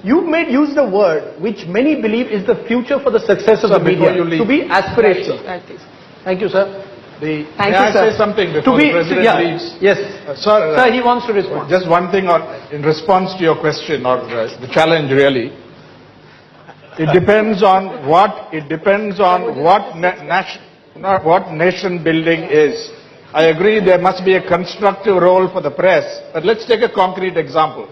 You made use the word which many believe is the future for the success of the media, to be aspirational. Thank you, sir. May I say something before the President leaves? Yes. Sir, he wants to respond. Just one thing in response to your question or the challenge really. It depends on what nation building is. I agree there must be a constructive role for the press, but let's take a concrete example.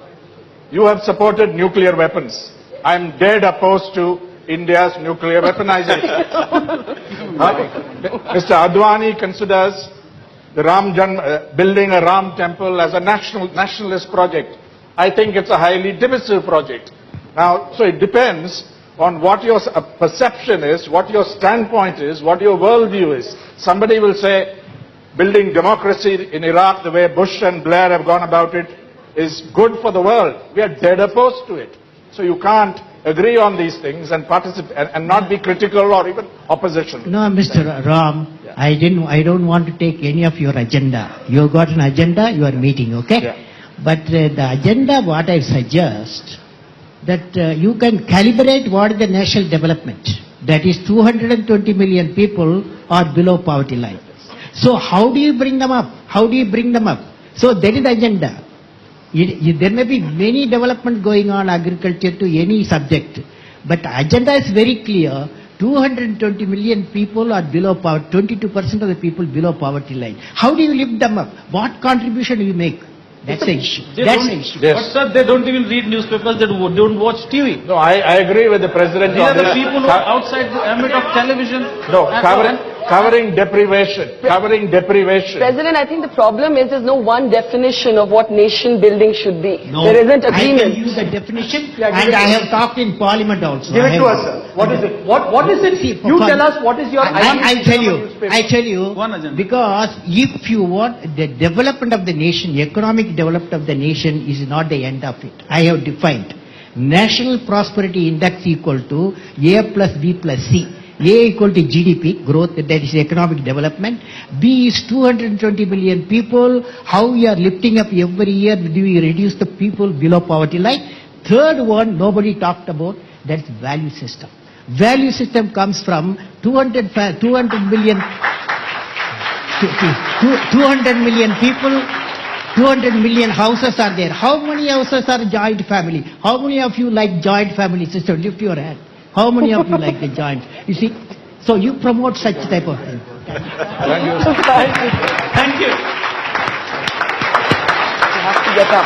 You have supported nuclear weapons. I'm dead opposed to India's nuclear weaponization. Mr. Advani considers the building a Ram temple as a nationalist project. I think it's a highly divisive project. Now, so it depends on what your perception is, what your standpoint is, what your worldview is. Somebody will say building democracy in Iraq the way Bush and Blair have gone about it is good for the world. We are dead opposed to it. So you can't agree on these things and participate and not be critical or even opposition. No, Mr. Ram, yeah. I don't want to take any of your agenda. You got an agenda, you are meeting, okay? Yeah. But the agenda, what I suggest, that you can calibrate what is the national development. That is 220 million people are below poverty line. So how do you bring them up? How do you bring them up? So that is the agenda. There may be many development going on agriculture to any subject, but agenda is very clear. 220 million people are below poverty, 22% of the people below poverty line. How do you lift them up? What contribution do you make? That's the issue. That's the issue. Yes. But sir, they don't even read newspapers, they don't watch TV. No, I agree with the President. These are the people who are outside the ambit of television. No, covering deprivation. President, I think the problem is there's no one definition of what nation building should be. No, there isn't agreement. I can use the definition and I have talked in Parliament also. Give it to us, sir. What is it? What is it? See, you tell us what is your idea. I tell you, because if you want the development of the nation, economic development of the nation is not the end of it. I have defined National Prosperity Index equal to A plus B plus C. A equal to GDP, growth, that is economic development. B is 220 million people. How we are lifting up every year, do we reduce the people below poverty line? Third one, nobody talked about, that's value system. Value system comes from 200 million people, 200 million houses are there. How many houses are joint family? How many of you like joint family system? Lift your hand. How many of you like the joint? You see, so you promote such type of thing. Thank you. Thank you. You have to get up.